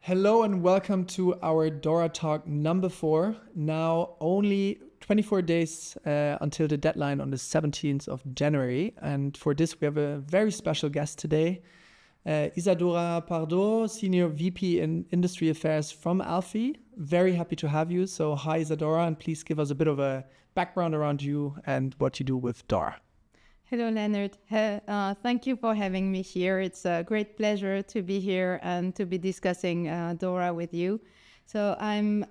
Hello and welcome to our DORA talk number 4. Now only 24 days until the deadline on the 17th of January. And for this, we have a very special guest today, Isadora Pardo, Senior VP in Industry Affairs from Alfie. Very happy to have you. So hi, Isadora, and please give us a bit of a background around you and what you do with DORA. Hello, Leonard. Thank you for having me here. It's a great pleasure to be here and to be discussing DORA with you. So I'm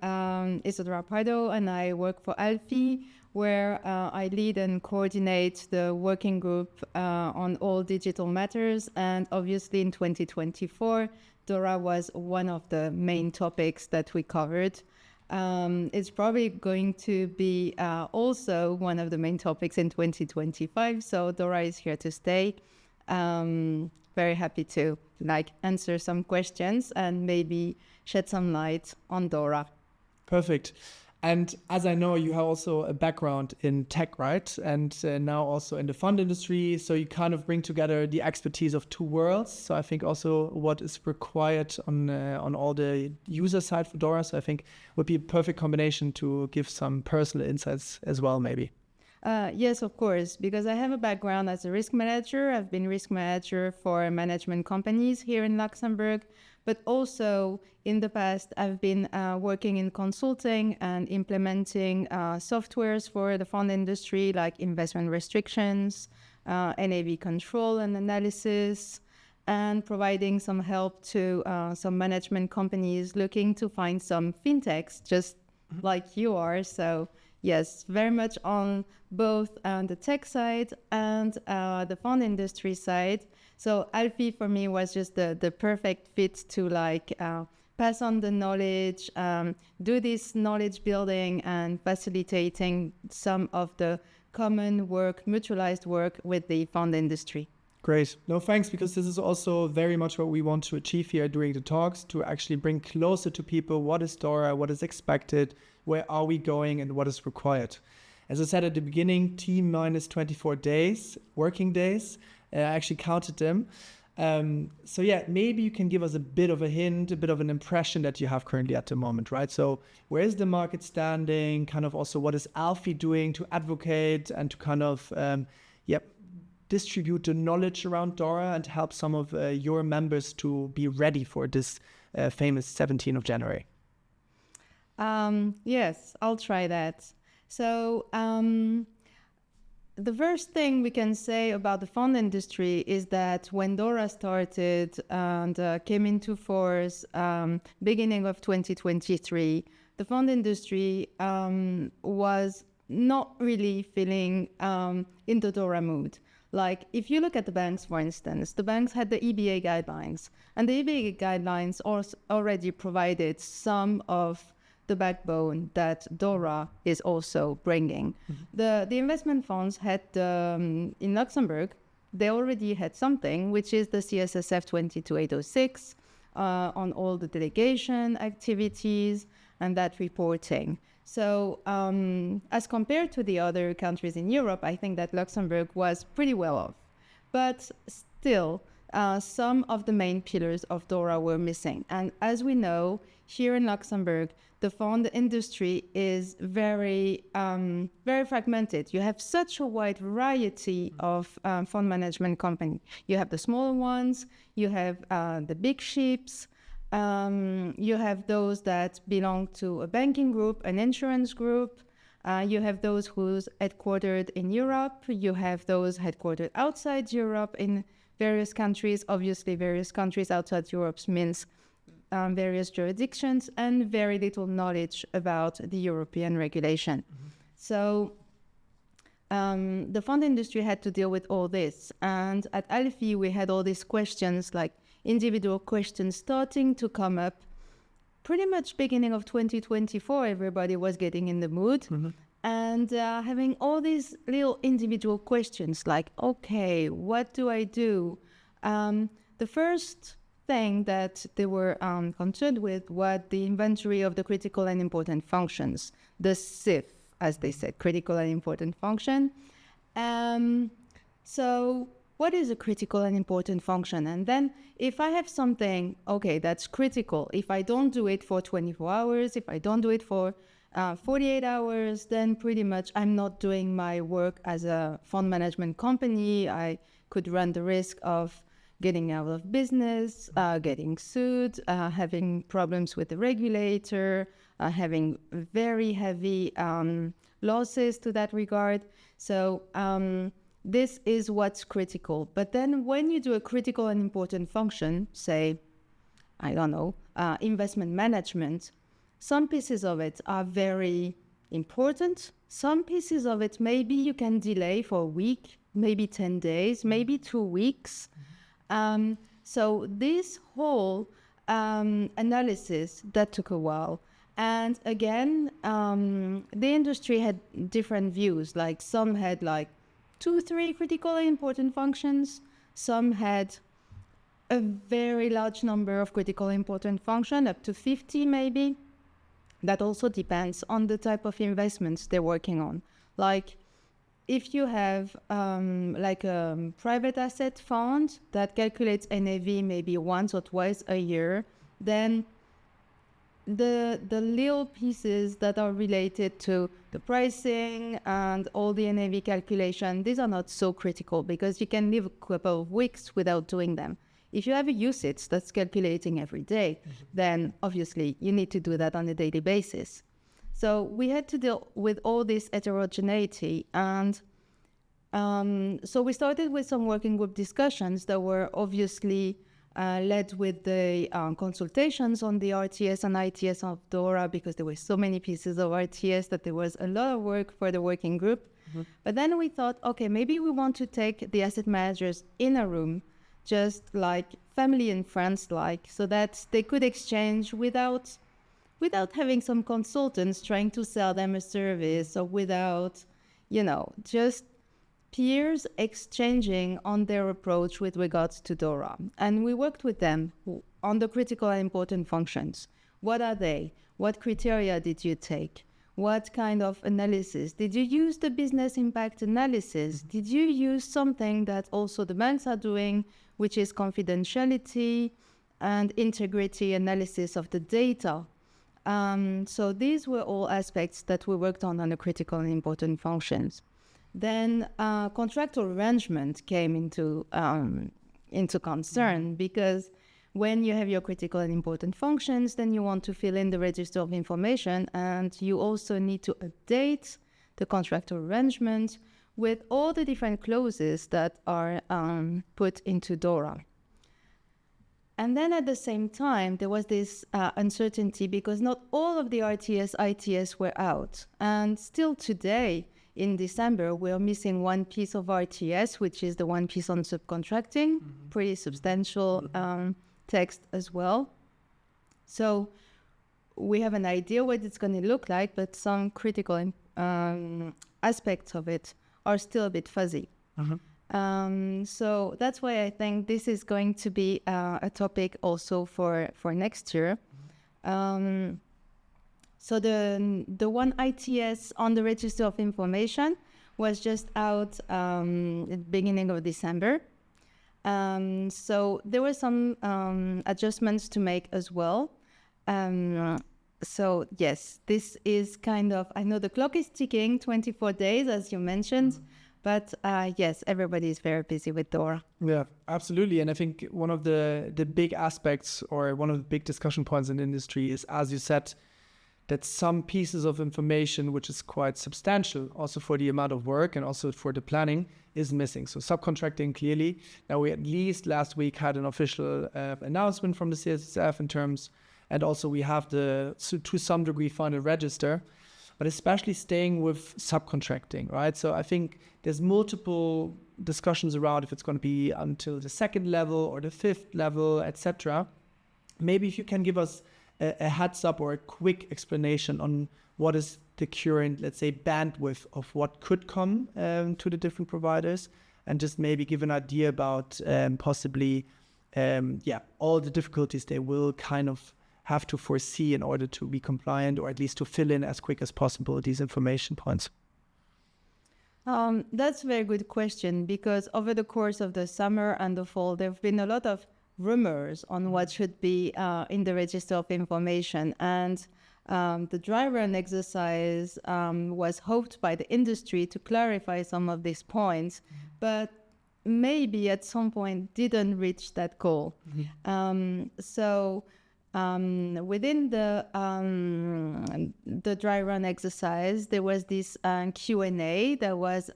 Isadora Pardo, and I work for Alfie, where I lead and coordinate the working group on all digital matters. And obviously in 2024, DORA was one of the main topics that we covered. It's probably going to be also one of the main topics in 2025. So DORA is here to stay. Very happy to answer some questions and maybe shed some light on DORA. Perfect. And as I know, you have also a background in tech, right? And now also in the fund industry. So you kind of bring together the expertise of two worlds. So I think also what is required on all the user side for DORA. So I think would be a perfect combination to give some personal insights as well, maybe. Yes, of course, because I have a background as a risk manager. I've been risk manager for management companies here in Luxembourg, but also in the past, I've been working in consulting and implementing softwares for the fund industry, like investment restrictions, NAV control and analysis, and providing some help to some management companies looking to find some fintechs, just like you are. So yes, very much on both the tech side and the fund industry side. So Alfie for me was just the perfect fit to pass on the knowledge, do this knowledge building and facilitating some of the common work, mutualized work with the fund industry. Great. No, thanks, because this is also very much what we want to achieve here during the talks, to actually bring closer to people what is DORA, what is expected, where are we going, and what is required. As I said at the beginning, T minus 24 days, working days. I actually counted them. So yeah, maybe you can give us a bit of a hint, a bit of an impression that you have currently at the moment, right? So where is the market standing? Kind of also what is Alfie doing to advocate and to kind of, distribute the knowledge around DORA and help some of your members to be ready for this famous 17th of January? Yes, I'll try that. So the first thing we can say about the fund industry is that when DORA started and came into force beginning of 2023, the fund industry was not really feeling in the DORA mood. Like if you look at the banks, for instance, the banks had the EBA guidelines, and the EBA guidelines already provided some of the backbone that DORA is also bringing. Mm-hmm. The investment funds had, in Luxembourg, they already had something, which is the CSSF 22806 on all the delegation activities and that reporting. So as compared to the other countries in Europe, I think that Luxembourg was pretty well off. But still, some of the main pillars of DORA were missing. And as we know, here in Luxembourg, the fund industry is very, very fragmented. You have such a wide variety of fund management companies. You have the smaller ones, you have the big ships, you have those that belong to a banking group, an insurance group. You have those who's headquartered in Europe. You have those headquartered outside Europe in various countries. Obviously, various countries outside Europe means various jurisdictions and very little knowledge about the European regulation. Mm-hmm. So the fund industry had to deal with all this. And at Alfie, we had all these questions, like individual questions starting to come up pretty much beginning of 2024. Everybody was getting in the mood. Mm-hmm. And having all these little individual questions like, okay, what do I do? The first thing that they were concerned with was the inventory of the critical and important functions, the CIF, as they said, critical and important function. So what is a critical and important function? And then if I have something, okay, that's critical, if I don't do it for 24 hours, if I don't do it for 48 hours, then pretty much I'm not doing my work as a fund management company. I could run the risk of getting out of business, getting sued, having problems with the regulator, having very heavy losses to that regard. So this is what's critical. But then when you do a critical and important function, say, I don't know, investment management, some pieces of it are very important. Some pieces of it, maybe you can delay for a week, maybe 10 days, maybe 2 weeks. So this whole analysis, that took a while. And again, the industry had different views. Like some had like 2, 3 critical and important functions. Some had a very large number of critical and important functions, up to 50 maybe. That also depends on the type of investments they're working on. Like if you have like a private asset fund that calculates NAV maybe once or twice a year, then the little pieces that are related to the pricing and all the NAV calculation, these are not so critical because you can live a couple of weeks without doing them. If you have a usage that's calculating every day, then obviously you need to do that on a daily basis. So we had to deal with all this heterogeneity, and so we started with some working group discussions that were obviously led with the consultations on the RTS and ITS of DORA, because there were so many pieces of RTS that there was a lot of work for the working group. But then we thought, okay, maybe we want to take the asset managers in a room, just like family and friends like, so that they could exchange without having some consultants trying to sell them a service, or without, just peers exchanging on their approach with regards to DORA. And we worked with them on the critical and important functions. What are they? What criteria did you take? What kind of analysis? Did you use the business impact analysis? Did you use something that also the banks are doing, which is confidentiality and integrity analysis of the data? So these were all aspects that we worked on the critical and important functions. Then contractual arrangement came into concern, because when you have your critical and important functions, then you want to fill in the register of information, and you also need to update the contractual arrangement with all the different clauses that are put into DORA. And then at the same time, there was this uncertainty, because not all of the RTS, ITS were out. And still today, in December, we're missing one piece of RTS, which is the one piece on subcontracting, pretty substantial text as well. So we have an idea what it's going to look like, but some critical aspects of it are still a bit fuzzy. So that's why I think this is going to be a topic also for next year. So the one ITS on the register of information was just out at the beginning of December. So there were some adjustments to make as well. So yes, this is kind of, I know the clock is ticking, 24 days, as you mentioned, but yes, everybody is very busy with DORA. Yeah, absolutely. And I think one of the big aspects, or one of the big discussion points in the industry is, as you said, that some pieces of information, which is quite substantial also for the amount of work and also for the planning, is missing. So subcontracting, clearly. Now, we at least last week had an official announcement from the CSSF in terms, and also we have to some degree final register, but especially staying with subcontracting, right? So I think there's multiple discussions around if it's going to be until the 2nd level or the 5th level, etc. Maybe if you can give us a heads up or a quick explanation on what is the current, let's say, bandwidth of what could come to the different providers, and just maybe give an idea about possibly, all the difficulties they will kind of have to foresee in order to be compliant, or at least to fill in as quick as possible these information points. That's a very good question, because over the course of the summer and the fall, there have been a lot of rumors on what should be in the Register of Information. And the dry run exercise was hoped by the industry to clarify some of these points, but maybe at some point didn't reach that goal. So within the dry run exercise, there was this Q&A that was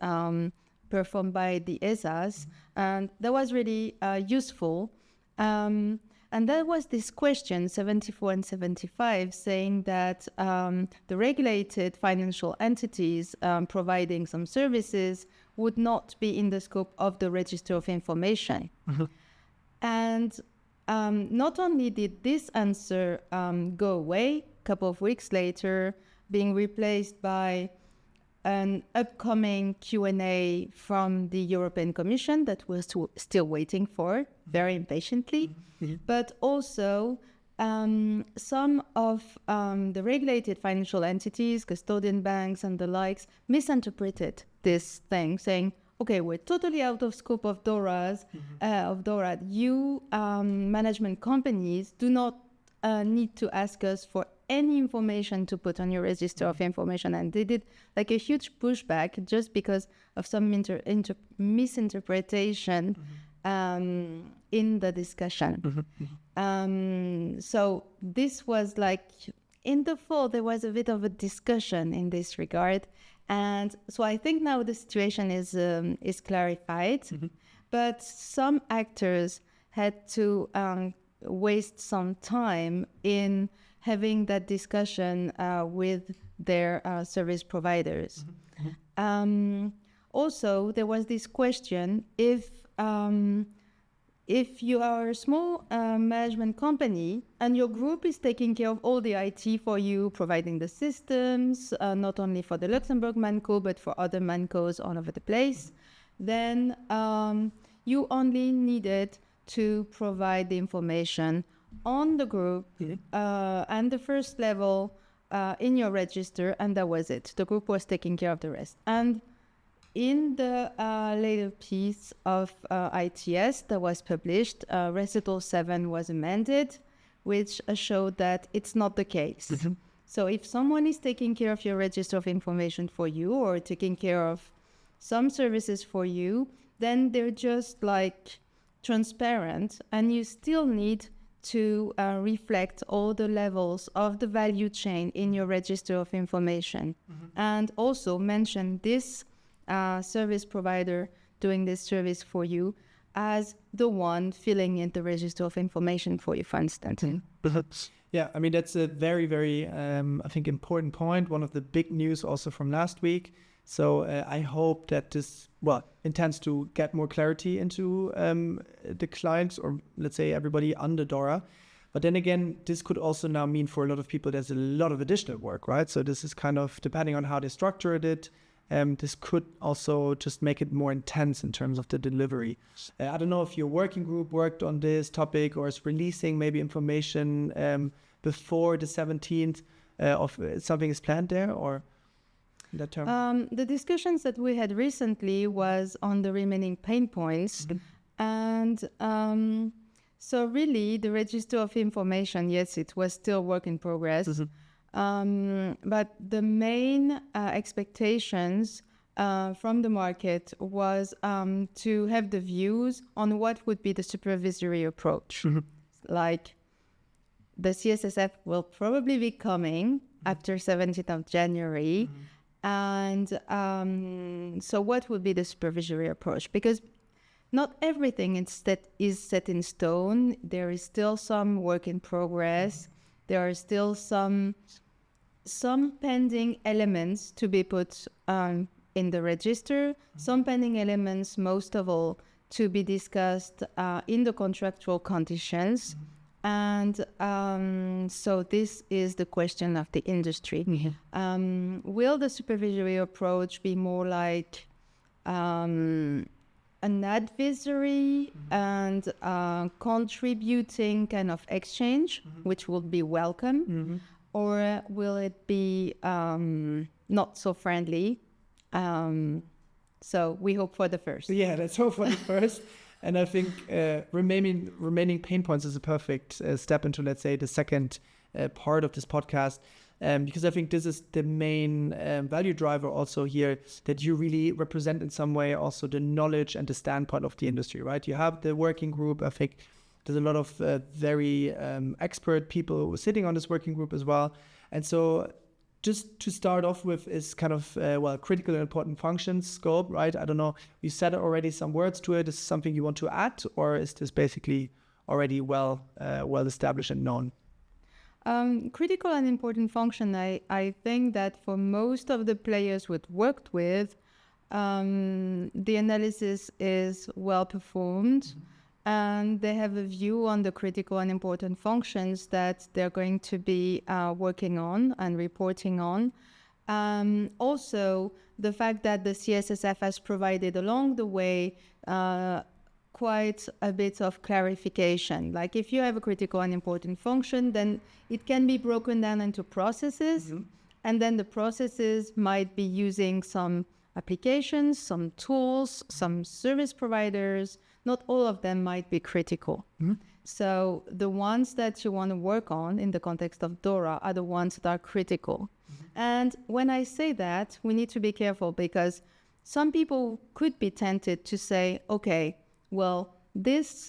performed by the ESAs, and that was really useful. And there was this question, 74 and 75, saying that the regulated financial entities providing some services would not be in the scope of the Register of Information. And not only did this answer go away, a couple of weeks later, being replaced by an upcoming Q&A from the European Commission that we're still waiting for very impatiently, but also some of the regulated financial entities, custodian banks and the likes, misinterpreted this thing, saying, okay, we're totally out of scope of DORA. You management companies do not need to ask us for any information to put on your Register of Information. And they did like a huge pushback just because of some misinterpretation in the discussion. So this was like, in the fall, there was a bit of a discussion in this regard. And so I think now the situation is clarified, but some actors had to waste some time in having that discussion with their service providers. Also, there was this question, if you are a small management company and your group is taking care of all the IT for you, providing the systems, not only for the Luxembourg ManCo, but for other ManCos all over the place, then you only needed to provide the information on the group and the first level in your register, and that was it. The group was taking care of the rest. And in the later piece of ITS that was published, Recital 7 was amended, which showed that it's not the case. So if someone is taking care of your Register of Information for you or taking care of some services for you, then they're just like transparent, and you still need to reflect all the levels of the value chain in your Register of Information, and also mention this service provider doing this service for you as the one filling in the Register of Information for you, for instance. Yeah, I mean, that's a very, very, I think, important point. One of the big news also from last week. So I hope that this, intends to get more clarity into the clients, or let's say everybody under DORA. But then again, this could also now mean for a lot of people, there's a lot of additional work, right? So this is kind of, depending on how they structured it, this could also just make it more intense in terms of the delivery. I don't know if your working group worked on this topic or is releasing maybe information before the 17th of something is planned there, or in that term? The discussions that we had recently was on the remaining pain points. And so really the Register of Information, yes, it was still work in progress. But the main expectations from the market was to have the views on what would be the supervisory approach. Like the CSSF will probably be coming after 17th of January. And so what would be the supervisory approach? Because not everything is set in stone. There is still some work in progress. There are still some pending elements to be put in the register, some pending elements, most of all, to be discussed in the contractual conditions. And so this is the question of the industry. Will the supervisory approach be more like an advisory and contributing kind of exchange, which would be welcome? Or will it be not so friendly? So we hope for the first. Yeah, let's hope for the first. And I think remaining pain points is a perfect step into, let's say, the second part of this podcast. Because I think this is the main value driver also here, that you really represent in some way also the knowledge and the standpoint of the industry, right? You have the working group. I think there's a lot of very expert people sitting on this working group as well. And so just to start off with is kind of, critical and important functions scope, right? I don't know, you said already some words to it. Is this something you want to add, or is this basically already well established and known? Critical and important function, I think that for most of the players we've worked with, the analysis is well performed, and they have a view on the critical and important functions that they're going to be working on and reporting on. Also, the fact that the CSSF has provided along the way quite a bit of clarification. Like if you have a critical and important function, then it can be broken down into processes, and then the processes might be using some applications, some tools, some service providers. Not all of them might be critical. So the ones that you want to work on in the context of DORA are the ones that are critical. And when I say that, we need to be careful, because some people could be tempted to say, okay, well, this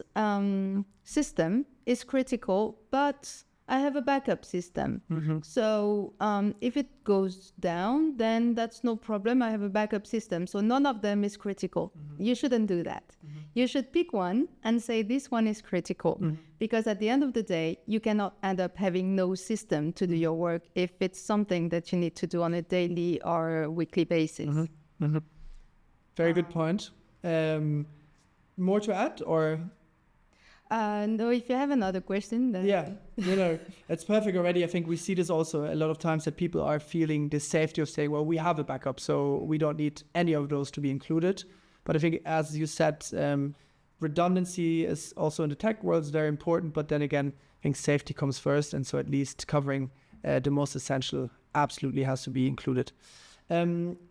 system is critical, but I have a backup system. So if it goes down, then that's no problem. I have a backup system. So none of them is critical. You shouldn't do that. You should pick one and say this one is critical. Because at the end of the day, you cannot end up having no system to do your work if it's something that you need to do on a daily or weekly basis. Very good point. More to add, or? No, if you have another question, then... Yeah, it's perfect already. I think we see this also a lot of times, that people are feeling the safety of saying, well, we have a backup, so we don't need any of those to be included. But I think, as you said, redundancy is also in the tech world is very important. But then again, I think safety comes first. And so at least covering the most essential absolutely has to be included.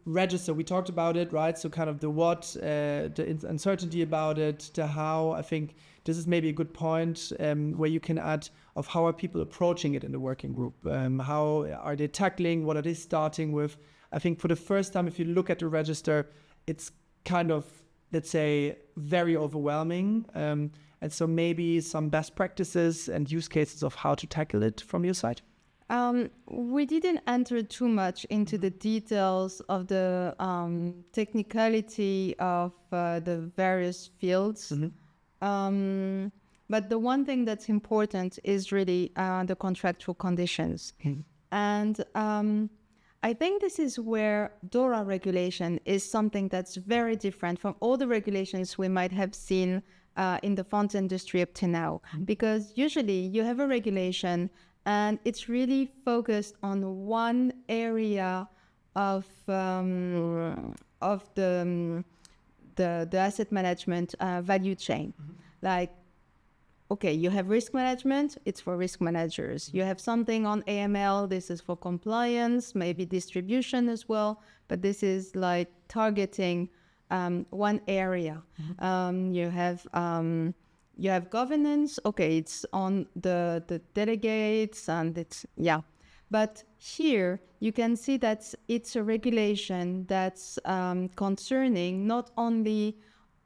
Register, we talked about it, right? So kind of the what, the uncertainty about it, the how. I think this is maybe a good point where you can add of how are people approaching it in the working group? How are they tackling? What are they starting with? I think for the first time, if you look at the register, it's kind of, let's say, very overwhelming. And so maybe some best practices and use cases of how to tackle it from your side. We didn't enter too much into the details of the technicality of the various fields. But the one thing that's important is really the contractual conditions. And I think this is where DORA regulation is something that's very different from all the regulations we might have seen in the funds industry up to now. Because usually you have a regulation and it's really focused on one area of the asset management value chain. Like, okay, you have risk management, it's for risk managers. You have something on AML, this is for compliance, maybe distribution as well, but this is like targeting one area. You have governance, okay, it's on the delegates and it's, yeah. But here you can see that it's a regulation that's concerning not only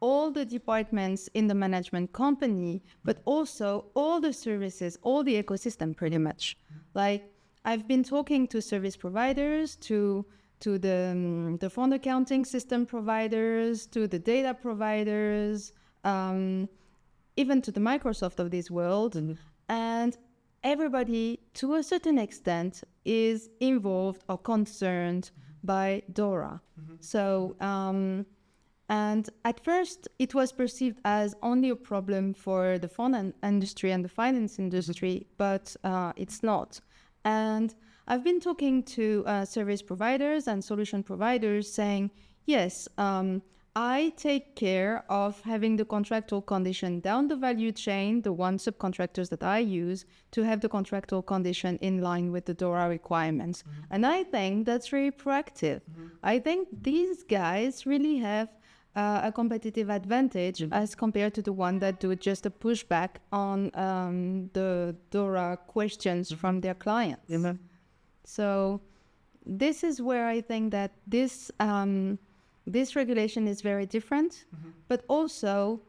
all the departments in the management company, but also all the services, all the ecosystem pretty much. Like I've been talking to service providers, to the fund accounting system providers, to the data providers, even to the Microsoft of this world. And everybody, to a certain extent, is involved or concerned by DORA. So, and at first, it was perceived as only a problem for the fund industry and the finance industry, but it's not. And I've been talking to service providers and solution providers saying, yes, I take care of having the contractual condition down the value chain, the one subcontractors that I use, to have the contractual condition in line with the DORA requirements. And I think that's very proactive. I think these guys really have a competitive advantage as compared to the one that do just a pushback on the DORA questions from their clients. So this is where I think that this regulation is very different, but also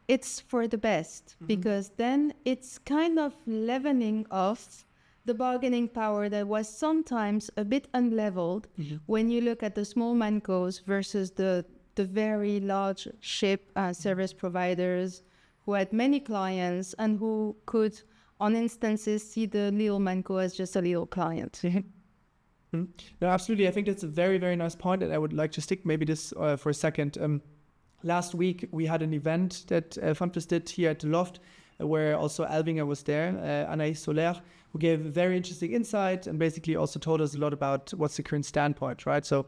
it's for the best, because then it's kind of leveling off the bargaining power that was sometimes a bit unleveled when you look at the small mancos versus the very large ship service providers who had many clients and who could, on instances, see the little manco as just a little client. No, absolutely. I think that's a very, very nice point, and I would like to stick maybe this for a second. Last week, we had an event that Fundbus did here at the Loft, where also Alvinger was there, Anaïs Soler, who gave very interesting insight and basically also told us a lot about what's the current standpoint, right? So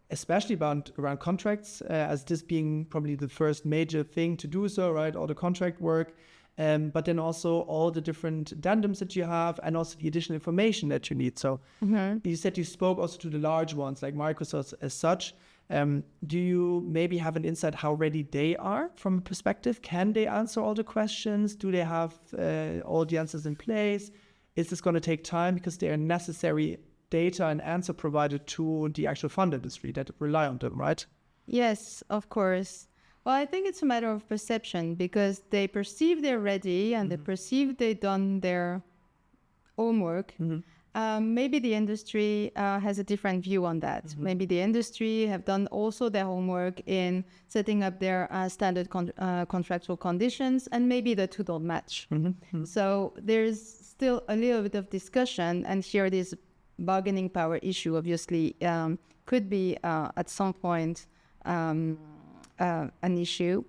especially around contracts, as this being probably the first major thing to do so, right? All the contract work. But then also all the different addendums that you have and also the additional information that you need. So you said you spoke also to the large ones like Microsoft as such. Do you maybe have an insight how ready they are from a perspective? Can they answer all the questions? Do they have all the answers in place? Is this going to take time because they are necessary data and answer provided to the actual fund industry that rely on them, right? Yes, of course. Well, I think it's a matter of perception, because they perceive they're ready and they perceive they've done their homework. Maybe the industry has a different view on that. Maybe the industry have done also their homework in setting up their standard contractual conditions, and maybe the two don't match. So there's still a little bit of discussion, and here this bargaining power issue obviously could be at some point an issue.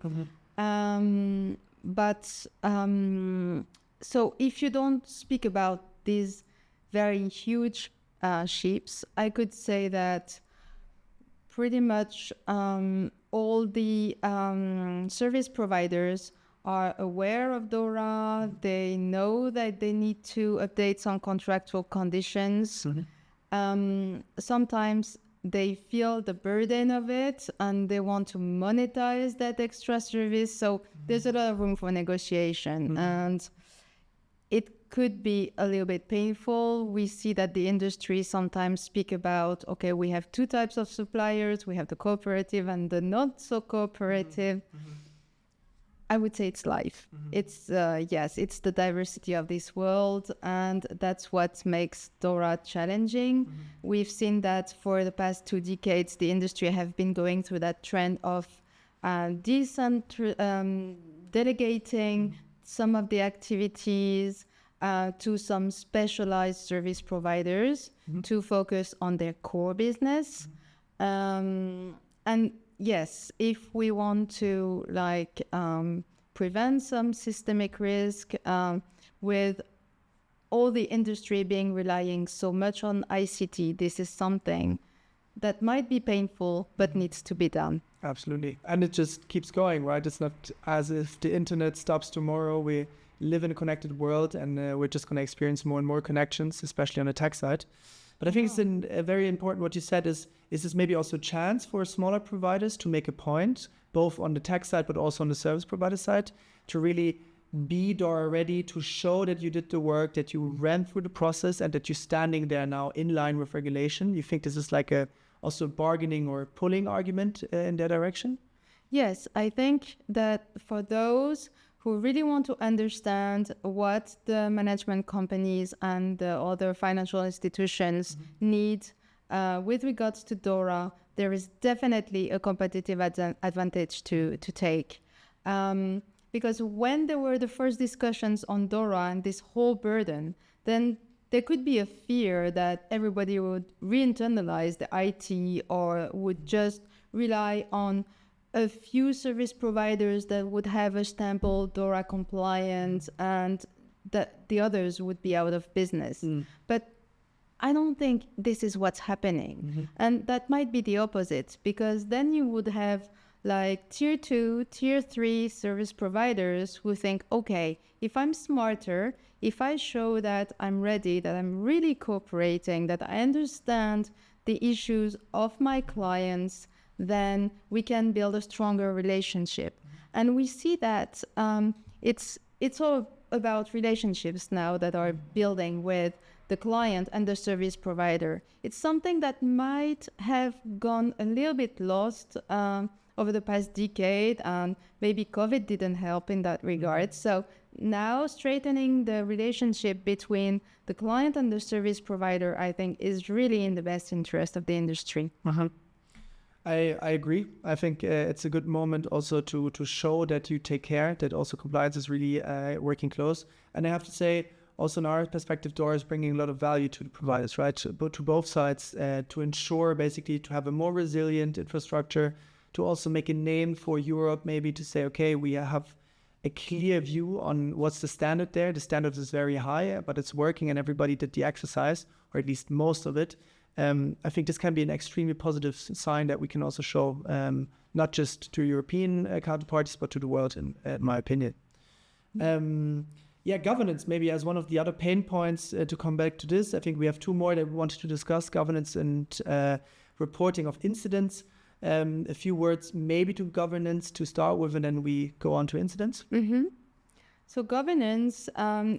So if you don't speak about these very huge ships, I could say that pretty much all the service providers are aware of DORA. They know that they need to update some contractual conditions. Sometimes they feel the burden of it and they want to monetize that extra service. So there's a lot of room for negotiation, and it could be a little bit painful. We see that the industry sometimes speak about, okay, we have two types of suppliers. We have the cooperative and the not so cooperative. I would say it's life. It's, yes, it's the diversity of this world, and that's what makes DORA challenging. We've seen that for the past 2 decades, the industry have been going through that trend of delegating some of the activities to some specialized service providers to focus on their core business. And yes, if we want to prevent some systemic risk with all the industry being relying so much on ICT, this is something that might be painful but needs to be done. Absolutely. And it just keeps going, right? It's not as if the internet stops tomorrow. We live in a connected world, and we're just going to experience more and more connections, especially on the tech side. But I think it's very important what you said is this maybe also a chance for smaller providers to make a point, both on the tech side but also on the service provider side, to really be DORA ready, to show that you did the work, that you ran through the process, and that you're standing there now in line with regulation. You think this is like also bargaining or pulling argument in that direction? Yes, I think that for those who really want to understand what the management companies and the other financial institutions need with regards to DORA, there is definitely a competitive advantage to take. Because when there were the first discussions on DORA and this whole burden, then there could be a fear that everybody would re-internalize the IT or would just rely on a few service providers that would have a stamp DORA compliant, and that the others would be out of business. But I don't think this is what's happening. And that might be the opposite, because then you would have like tier 2, tier 3 service providers who think, okay, if I'm smarter, if I show that I'm ready, that I'm really cooperating, that I understand the issues of my clients, then we can build a stronger relationship. And we see that it's all about relationships now that are building with the client and the service provider. It's something that might have gone a little bit lost over the past decade, and maybe COVID didn't help in that regard. So now straightening the relationship between the client and the service provider, I think, is really in the best interest of the industry. I agree. I think it's a good moment also to show that you take care, that also compliance is really working close. And I have to say, also in our perspective, DORA is bringing a lot of value to the providers, right? To both sides, to ensure basically to have a more resilient infrastructure, to also make a name for Europe, maybe to say, okay, we have a clear view on what's the standard there. The standard is very high, but it's working and everybody did the exercise, or at least most of it. I think this can be an extremely positive sign that we can also show, not just to European counterparties, but to the world, in my opinion. Governance, maybe as one of the other pain points to come back to this. I think we have two more that we wanted to discuss, governance and reporting of incidents. A few words maybe to governance to start with, and then we go on to incidents. So governance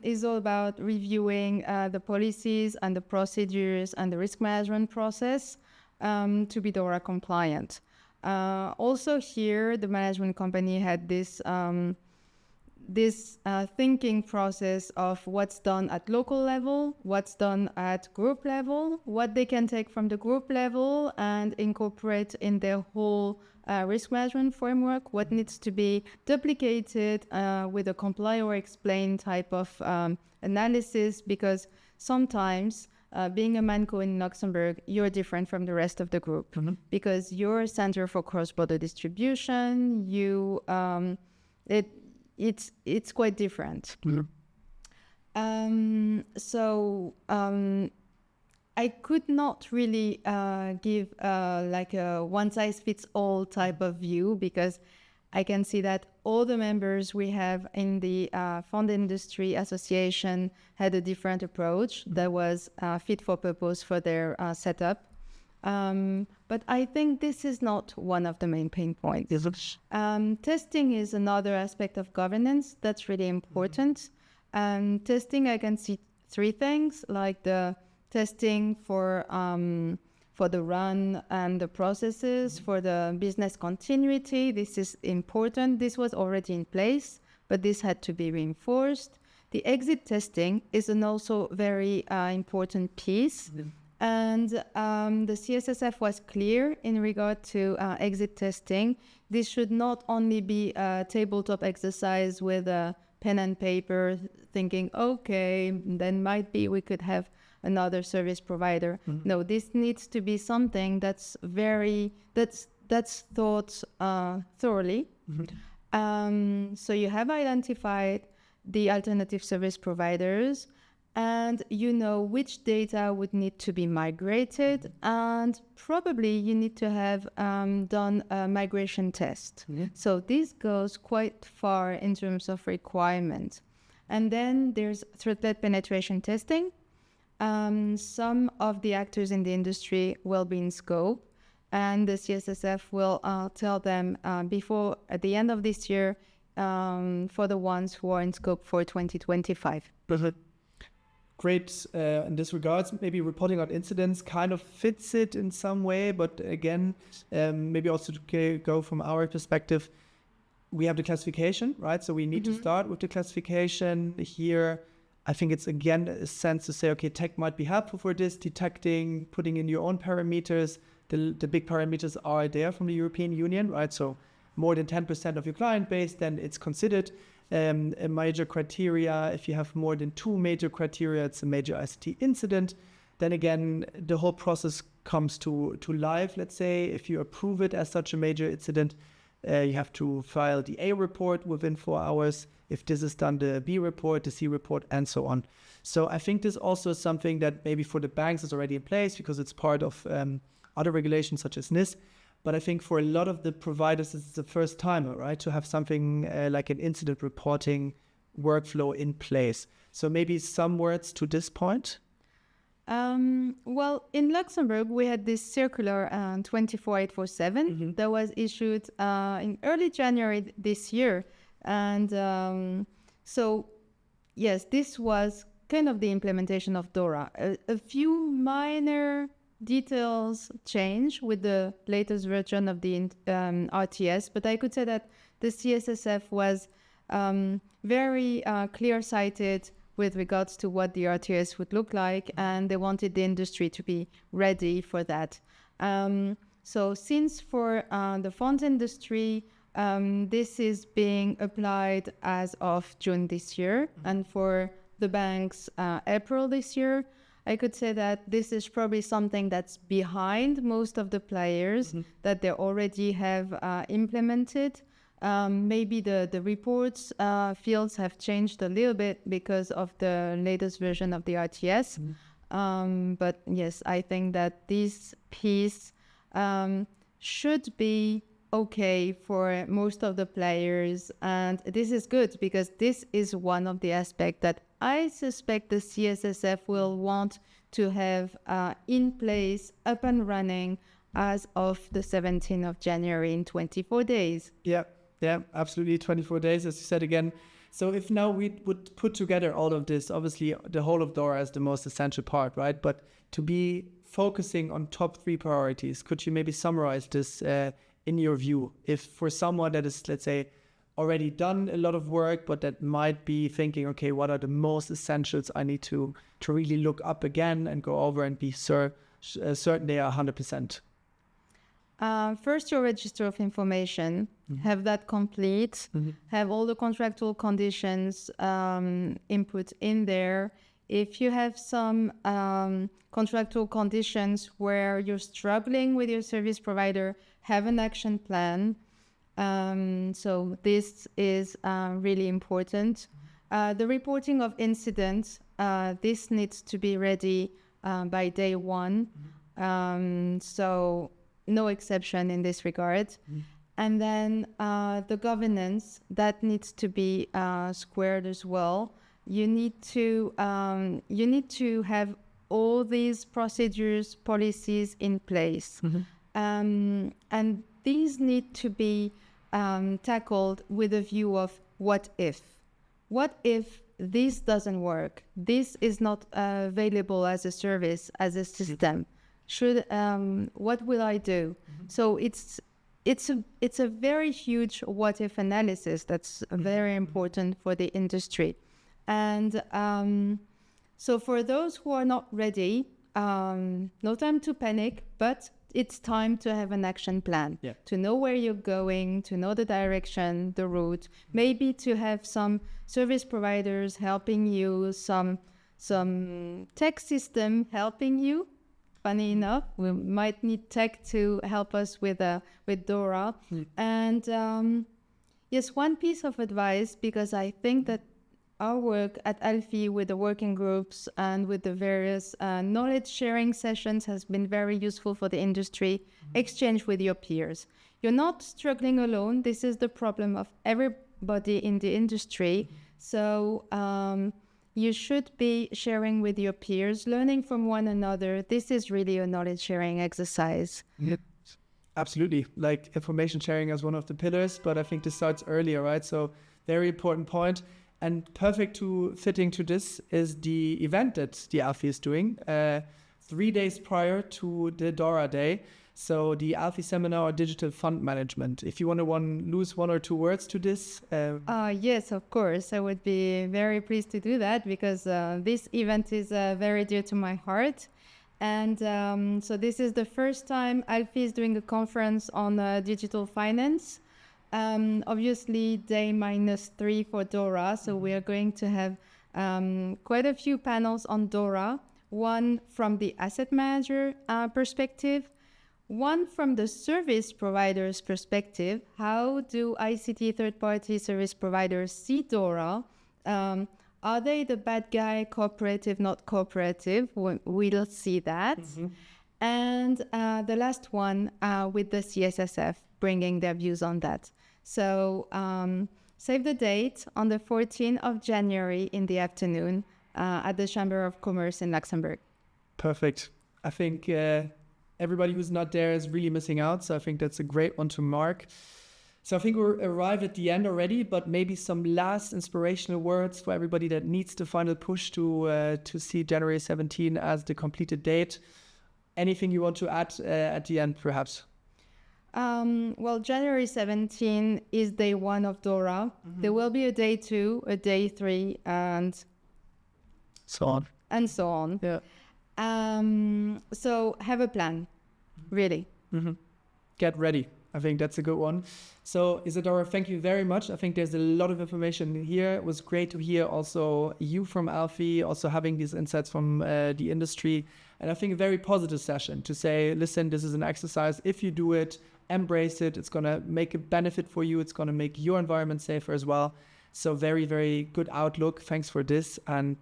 is all about reviewing the policies and the procedures and the risk management process to be DORA compliant. Also here, the management company had this thinking process of what's done at local level, what's done at group level, what they can take from the group level and incorporate in their whole risk management framework, what needs to be duplicated with a comply or explain type of analysis, because sometimes being a ManCo in Luxembourg, you're different from the rest of the group because you're a center for cross-border distribution. It's quite different. I could not really give like a one-size-fits-all type of view, because I can see that all the members we have in the Fund Industry Association had a different approach that was fit for purpose for their setup. But I think this is not one of the main pain points. Testing is another aspect of governance that's really important. Testing, I can see three things, like the testing for the run and the processes, for the business continuity. This is important. This was already in place, but this had to be reinforced. The exit testing is an also very important piece. And the CSSF was clear in regard to exit testing. This should not only be a tabletop exercise with a pen and paper thinking, okay, then might be we could have another service provider. No, this needs to be something that's thought thoroughly. So you have identified the alternative service providers, and you know which data would need to be migrated, and probably you need to have done a migration test. So this goes quite far in terms of requirement. And then there's threat penetration testing. Some of the actors in the industry will be in scope, and the CSSF will tell them before at the end of this year for the ones who are in scope for 2025. Great. In this regards, maybe reporting on incidents kind of fits it in some way, but again, maybe also to go from our perspective, we have the classification, right? So we need to start with the classification here. I think it's again a sense to say, okay, tech might be helpful for this, detecting, putting in your own parameters. The big parameters are there from the European Union, right? So more than 10% of your client base, then it's considered a major criteria. If you have more than 2 major criteria, it's a major ICT incident. Then again, the whole process comes to life, let's say. If you approve it as such a major incident, You have to file the A report within 4 hours. If this is done, the B report, the C report, and so on. So I think this also is something that maybe for the banks is already in place because it's part of other regulations such as NIS. But I think for a lot of the providers, it's the first time, right, to have something like an incident reporting workflow in place. So maybe some words to this point. Well, in Luxembourg, we had this circular 24847 that was issued in early January this year. And so, yes, this was kind of the implementation of DORA. A few minor details change with the latest version of the RTS, but I could say that the CSSF was very clear-sighted with regards to what the RTS would look like, and they wanted the industry to be ready for that. So since for the fund industry, this is being applied as of June this year, and for the banks, April this year, I could say that this is probably something that's behind most of the players that they already have implemented. Maybe the reports fields have changed a little bit because of the latest version of the RTS. But yes, I think that this piece should be okay for most of the players. And this is good because this is one of the aspects that I suspect the CSSF will want to have in place, up and running as of the 17th of January in 24 days. Yeah, absolutely. 24 days, as you said again. So if now we would put together all of this, obviously the whole of DORA is the most essential part, right? But to be focusing on top 3 priorities, could you maybe summarize this in your view? If for someone that is, let's say, already done a lot of work, but that might be thinking, okay, what are the most essentials I need to really look up again and go over and be certain they are 100%? First, your register of information, have that complete, have all the contractual conditions input in there. If you have some contractual conditions where you're struggling with your service provider, have an action plan. So this is really important. The reporting of incidents, this needs to be ready by day 1. So no exception in this regard. And then the governance, that needs to be squared as well. You need to have all these procedures, policies in place. And these need to be tackled with a view of what if. What if this doesn't work? This is not available as a service, as a system. What will I do? So it's a very huge what if analysis that's very important for the industry. And so for those who are not ready, no time to panic, but it's time to have an action plan, to know where you're going, to know the direction, the route, maybe to have some service providers helping you, some tech system helping you. Funny enough, we might need tech to help us with DORA. And yes, one piece of advice, because I think that our work at Alfie with the working groups and with the various knowledge sharing sessions has been very useful for the industry. Exchange with your peers. You're not struggling alone. This is the problem of everybody in the industry. So you should be sharing with your peers, learning from one another. This is really a knowledge sharing exercise. Absolutely. Like information sharing as one of the pillars, but I think this starts earlier, right? So very important point. And perfect to fitting to this is the event that the Alfie is doing 3 days prior to the DORA day. So the Alfie seminar on digital fund management. If you want to lose 1 or 2 words to this. Yes, of course. I would be very pleased to do that because this event is very dear to my heart. And so this is the first time Alfie is doing a conference on digital finance. Obviously, day -3 for DORA. So we are going to have quite a few panels on DORA. One from the asset manager perspective, one from the service provider's perspective, how do ICT third-party service providers see DORA? Are they the bad guy, cooperative, not cooperative? We'll see that. And the last one with the CSSF, bringing their views on that. So save the date on the 14th of January in the afternoon at the Chamber of Commerce in Luxembourg. Perfect. I think everybody who's not there is really missing out. So I think that's a great one to mark. So I think we're arrived at the end already, but maybe some last inspirational words for everybody that needs the final push to see January 17 as the completed date. Anything you want to add at the end, perhaps? Well, January 17 is day 1 of DORA. There will be a day 2, a day 3, and so on. And so on. Yeah. So have a plan, really. Get ready. I think that's a good one. So Isadora, thank you very much. I think there's a lot of information here. It was great to hear also you from Alfie, also having these insights from the industry. And I think a very positive session to say, listen, this is an exercise. If you do it, embrace it. It's going to make a benefit for you. It's going to make your environment safer as well. So very, very good outlook. Thanks for this. And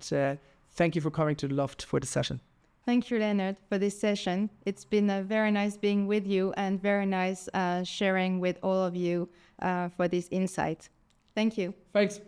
thank you for coming to the Loft for the session. Thank you, Leonard, for this session. It's been very nice being with you and very nice sharing with all of you for this insight. Thank you. Thanks.